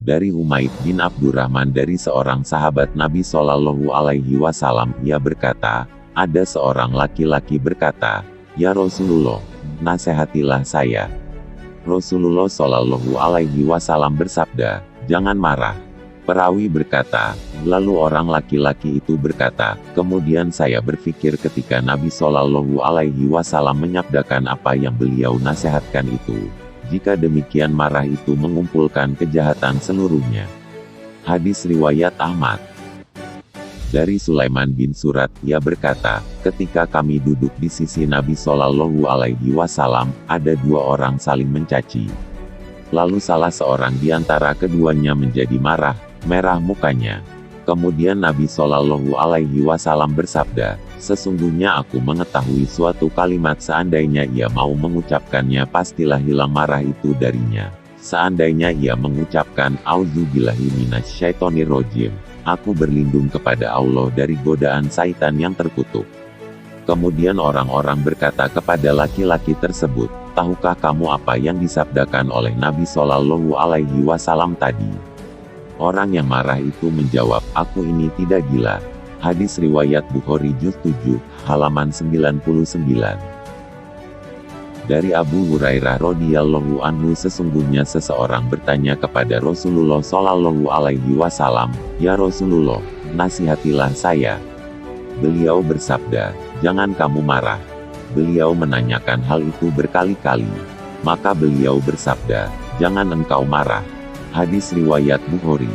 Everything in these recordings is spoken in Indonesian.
Dari Umayyad bin Abdurrahman dari seorang sahabat Nabi Shallallahu Alaihi Wasallam, ia berkata, ada seorang laki-laki berkata, "Ya Rasulullah, nasihatilah saya." Rasulullah Shallallahu Alaihi Wasallam bersabda, "Jangan marah." Perawi berkata, lalu orang laki-laki itu berkata, kemudian saya berpikir ketika Nabi Shallallahu Alaihi Wasallam menyabdakan apa yang beliau nasihatkan itu. Jika demikian marah itu mengumpulkan kejahatan seluruhnya. Hadis riwayat Ahmad. Dari Sulaiman bin Surat, ia berkata, ketika kami duduk di sisi Nabi Shallallahu Alaihi Wasallam, ada dua orang saling mencaci. Lalu salah seorang di antara keduanya menjadi merah mukanya. Kemudian Nabi Shallallahu Alaihi Wasallam bersabda, sesungguhnya aku mengetahui suatu kalimat seandainya ia mau mengucapkannya pastilah hilang marah itu darinya. Seandainya ia mengucapkan, Auzubillahi minasyaitonirrajim, aku berlindung kepada Allah dari godaan syaitan yang terkutuk. Kemudian orang-orang berkata kepada laki-laki tersebut, tahukah kamu apa yang disabdakan oleh Nabi Shallallahu Alaihi Wasallam tadi? Orang yang marah itu menjawab, aku ini tidak gila. Hadis riwayat Bukhari juz 7, halaman 99. Dari Abu Hurairah radhiyallahu anhu, sesungguhnya seseorang bertanya kepada Rasulullah Shallallahu Alaihi Wasallam, ya Rasulullah, nasihatilah saya. Beliau bersabda, jangan kamu marah. Beliau menanyakan hal itu berkali-kali. Maka beliau bersabda, jangan engkau marah. Hadis riwayat Bukhari.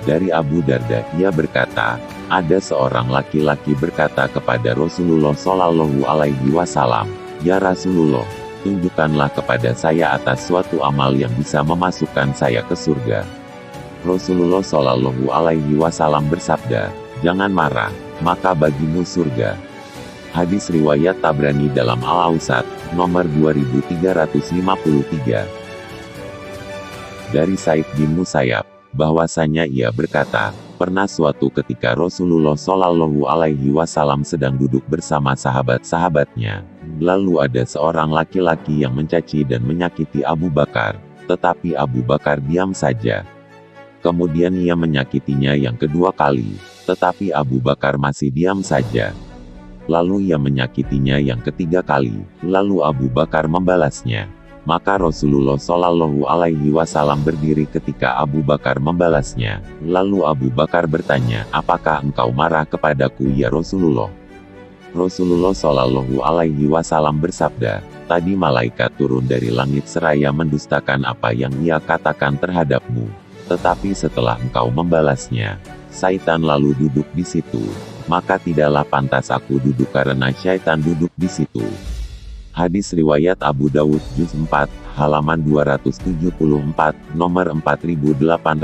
Dari Abu Darda, ia berkata, ada seorang laki-laki berkata kepada Rasulullah Shallallahu Alaihi Wasallam, ya Rasulullah, tunjukkanlah kepada saya atas suatu amal yang bisa memasukkan saya ke surga. Rasulullah Shallallahu Alaihi Wasallam bersabda, jangan marah, maka bagimu surga. Hadis riwayat Tabrani dalam Al-Awsat, nomor 2353. Dari Said bin Musayyab, bahwasanya ia berkata, pernah suatu ketika Rasulullah Shallallahu Alaihi Wasallam sedang duduk bersama sahabat-sahabatnya. Lalu ada seorang laki-laki yang mencaci dan menyakiti Abu Bakar, tetapi Abu Bakar diam saja. Kemudian ia menyakitinya yang kedua kali, tetapi Abu Bakar masih diam saja. Lalu ia menyakitinya yang ketiga kali, lalu Abu Bakar membalasnya. Maka Rasulullah Shallallahu Alaihi Wasallam berdiri ketika Abu Bakar membalasnya. Lalu Abu Bakar bertanya, apakah engkau marah kepadaku ya Rasulullah? Rasulullah Shallallahu Alaihi Wasallam bersabda, tadi malaikat turun dari langit seraya mendustakan apa yang ia katakan terhadapmu. Tetapi setelah engkau membalasnya, syaitan lalu duduk di situ. Maka tidaklah pantas aku duduk karena syaitan duduk di situ. Hadis riwayat Abu Dawud juz 4, halaman 274, nomor 4896.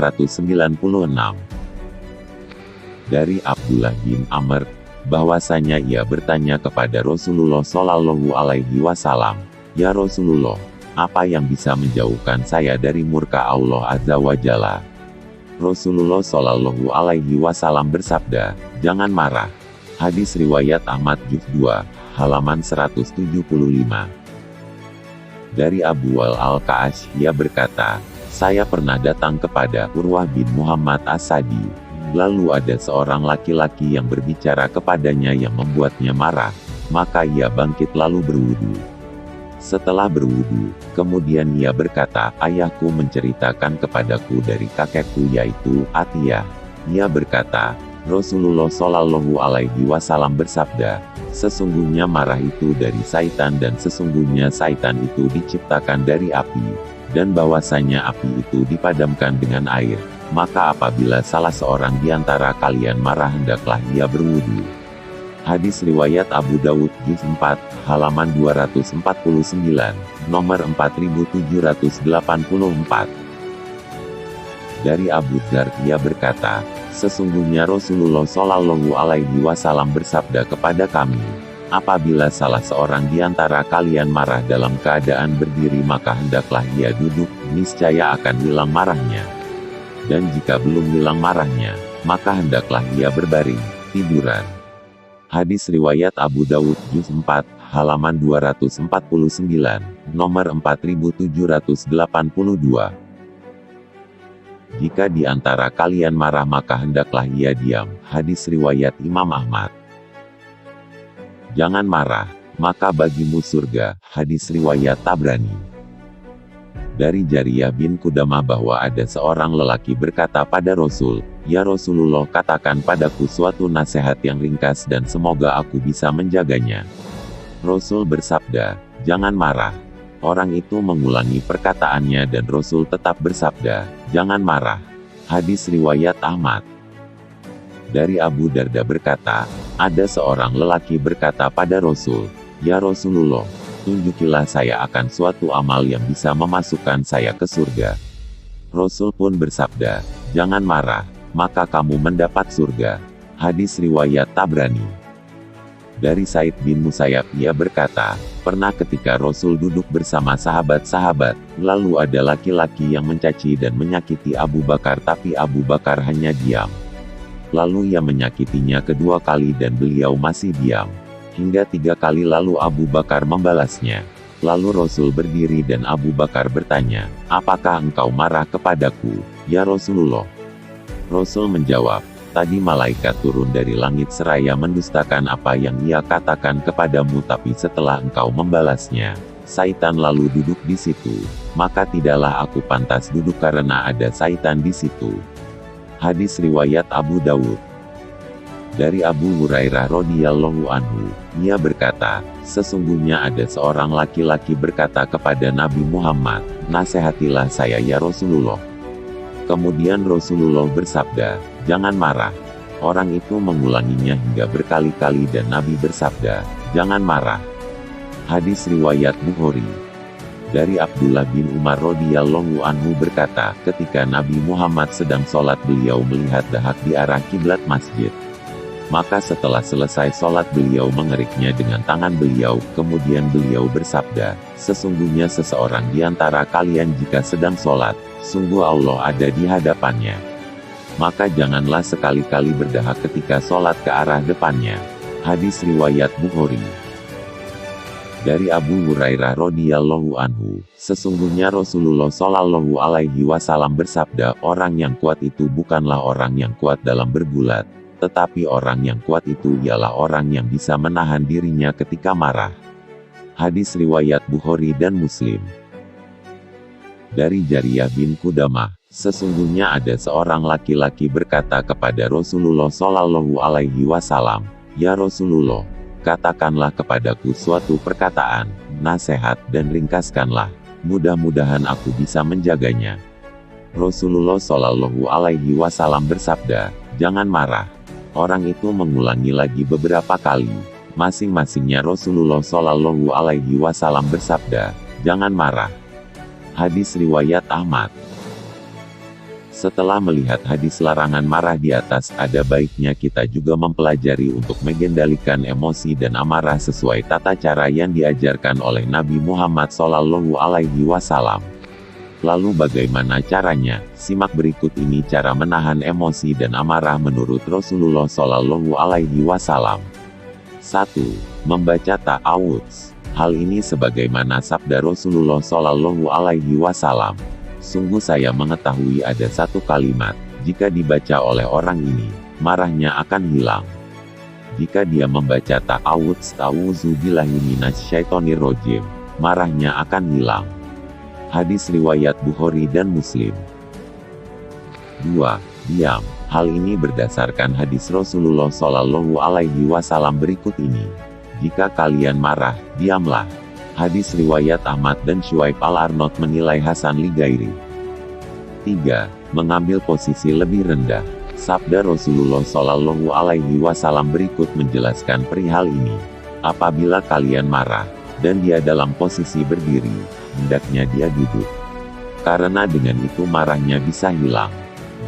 Dari Abdullah bin Amr, bahwasanya ia bertanya kepada Rasulullah Shallallahu Alaihi Wasallam, ya Rasulullah, apa yang bisa menjauhkan saya dari murka Allah Azza wa Jalla? Rasulullah Shallallahu Alaihi Wasallam bersabda, jangan marah. Hadis riwayat Ahmad juz 2, halaman 175. Dari Abu Al-Ka'ash, ia berkata, saya pernah datang kepada Urwah bin Muhammad As-Sadi. Lalu ada seorang laki-laki yang berbicara kepadanya yang membuatnya marah. Maka ia bangkit lalu berwudu. Setelah berwudu, kemudian ia berkata, ayahku menceritakan kepadaku dari kakekku yaitu Atiyah. Ia berkata, Rasulullah Shallallahu Alaihi Wasallam bersabda, sesungguhnya marah itu dari syaitan dan sesungguhnya syaitan itu diciptakan dari api, dan bahwasanya api itu dipadamkan dengan air. Maka apabila salah seorang di antara kalian marah hendaklah ia berwudu. Hadis riwayat Abu Dawud juz 4, halaman 249, nomor 4784. Dari Abu Dzar ia berkata, sesungguhnya Rasulullah Shallallahu Alaihi Wasallam bersabda kepada kami, apabila salah seorang di antara kalian marah dalam keadaan berdiri maka hendaklah ia duduk, niscaya akan hilang marahnya. Dan jika belum hilang marahnya, maka hendaklah ia berbaring, tiduran. Hadis riwayat Abu Dawud juz 4, halaman 249, nomor 4782. Jika di antara kalian marah maka hendaklah ia diam. Hadis riwayat Imam Ahmad. Jangan marah, maka bagimu surga. Hadis riwayat Tabrani. Dari Jariyah bin Qudamah bahwa ada seorang lelaki berkata pada Rasul, "Ya Rasulullah, katakan padaku suatu nasihat yang ringkas dan semoga aku bisa menjaganya." Rasul bersabda, "Jangan marah." Orang itu mengulangi perkataannya dan Rasul tetap bersabda, "Jangan marah." Hadis riwayat Ahmad. Dari Abu Darda berkata, ada seorang lelaki berkata pada Rasul, "Ya Rasulullah, tunjukilah saya akan suatu amal yang bisa memasukkan saya ke surga." Rasul pun bersabda, "Jangan marah, maka kamu mendapat surga." Hadis riwayat Tabrani. Dari Said bin Musayyab ia berkata, pernah ketika Rasul duduk bersama sahabat-sahabat, lalu ada laki-laki yang mencaci dan menyakiti Abu Bakar tapi Abu Bakar hanya diam. Lalu ia menyakitinya kedua kali dan beliau masih diam. Hingga 3 kali lalu Abu Bakar membalasnya. Lalu Rasul berdiri dan Abu Bakar bertanya, "Apakah engkau marah kepadaku, ya Rasulullah?" Rasul menjawab, "Tadi malaikat turun dari langit seraya mendustakan apa yang ia katakan kepadamu tapi setelah engkau membalasnya, syaitan lalu duduk di situ. Maka tidaklah aku pantas duduk karena ada syaitan di situ." Hadis riwayat Abu Dawud. Dari Abu Hurairah radhiyallahu anhu, ia berkata, sesungguhnya ada seorang laki-laki berkata kepada Nabi Muhammad, "Nasihatilah saya ya Rasulullah." Kemudian Rasulullah bersabda, "Jangan marah." Orang itu mengulanginya hingga berkali-kali dan Nabi bersabda, "Jangan marah." Hadis riwayat Bukhari. Dari Abdullah bin Umar radhiyallahu anhu berkata, ketika Nabi Muhammad sedang sholat beliau melihat dahak di arah kiblat masjid. Maka setelah selesai sholat beliau mengeriknya dengan tangan beliau, kemudian beliau bersabda, "Sesungguhnya seseorang di antara kalian jika sedang sholat, sungguh Allah ada di hadapannya. Maka janganlah sekali-kali berdahak ketika sholat ke arah depannya." Hadis riwayat Bukhari. Dari Abu Hurairah radhiyallahu anhu, sesungguhnya Rasulullah shallallahu alaihi wasallam bersabda, orang yang kuat itu bukanlah orang yang kuat dalam bergulat, tetapi orang yang kuat itu ialah orang yang bisa menahan dirinya ketika marah. Hadis riwayat Bukhari dan Muslim. Dari Jariyah bin Qudamah, sesungguhnya ada seorang laki-laki berkata kepada Rasulullah shallallahu alaihi wasallam, "Ya Rasulullah, katakanlah kepadaku suatu perkataan, nasihat dan ringkaskanlah, mudah-mudahan aku bisa menjaganya." Rasulullah shallallahu alaihi wasallam bersabda, "Jangan marah." Orang itu mengulangi lagi beberapa kali. Masing-masingnya Rasulullah shallallahu alaihi wasallam bersabda, "Jangan marah." Hadis riwayat Ahmad. Setelah melihat hadis larangan marah di atas, ada baiknya kita juga mempelajari untuk mengendalikan emosi dan amarah sesuai tata cara yang diajarkan oleh Nabi Muhammad SAW. Lalu bagaimana caranya? Simak berikut ini cara menahan emosi dan amarah menurut Rasulullah SAW. 1. Membaca ta'awudz. Hal ini sebagaimana sabda Rasulullah SAW. "Sungguh saya mengetahui ada satu kalimat, jika dibaca oleh orang ini, marahnya akan hilang." Jika dia membaca ta'awudz, "A'udzubillahi minasyaitonir rajim," marahnya akan hilang. Hadis riwayat Bukhari dan Muslim. 2. Diam. Hal ini berdasarkan hadis Rasulullah SAW berikut ini. "Jika kalian marah, diamlah." Hadis riwayat Ahmad dan Syuaib al-Arnaud menilai Hasan li Gairi. 3. Mengambil posisi lebih rendah. Sabda Rasulullah SAW berikut menjelaskan perihal ini. Apabila kalian marah, dan dia dalam posisi berdiri, hendaknya dia duduk. Karena dengan itu marahnya bisa hilang.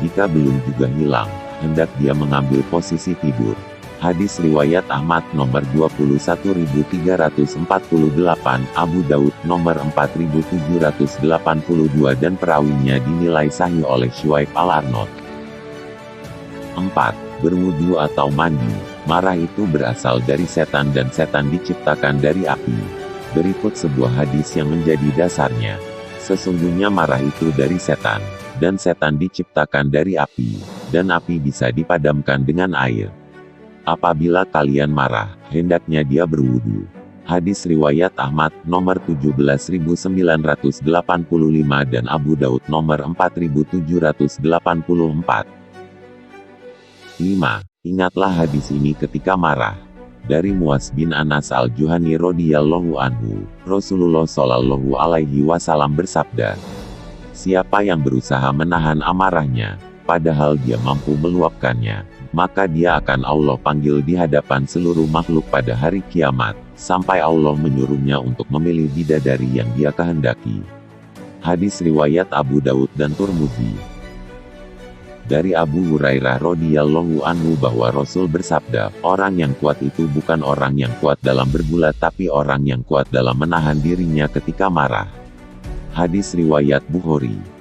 Jika belum juga hilang, hendak dia mengambil posisi tidur. Hadis riwayat Ahmad nomor 21.348, Abu Daud nomor 4.782 dan perawinya dinilai sahih oleh Syuaib al-Arnaud. 4. Berwudu atau mandi. Marah itu berasal dari setan dan setan diciptakan dari api. Berikut sebuah hadis yang menjadi dasarnya. Sesungguhnya marah itu dari setan. Dan setan diciptakan dari api, dan api bisa dipadamkan dengan air. Apabila kalian marah, hendaknya dia berwudu. Hadis riwayat Ahmad, nomor 17.985 dan Abu Daud nomor 4.784. 5. Ingatlah hadis ini ketika marah. Dari Muaz bin Anas al-Juhani radhiyallahu anhu, Rasulullah shallallahu alaihi wasallam bersabda, siapa yang berusaha menahan amarahnya, padahal dia mampu meluapkannya, maka dia akan Allah panggil di hadapan seluruh makhluk pada hari kiamat, sampai Allah menyuruhnya untuk memilih bidadari yang dia kehendaki. Hadis riwayat Abu Daud dan Tirmidzi. Dari Abu Hurairah radhiyallahu anhu bahwa Rasul bersabda, orang yang kuat itu bukan orang yang kuat dalam bergulat tapi orang yang kuat dalam menahan dirinya ketika marah. Hadis riwayat Bukhari.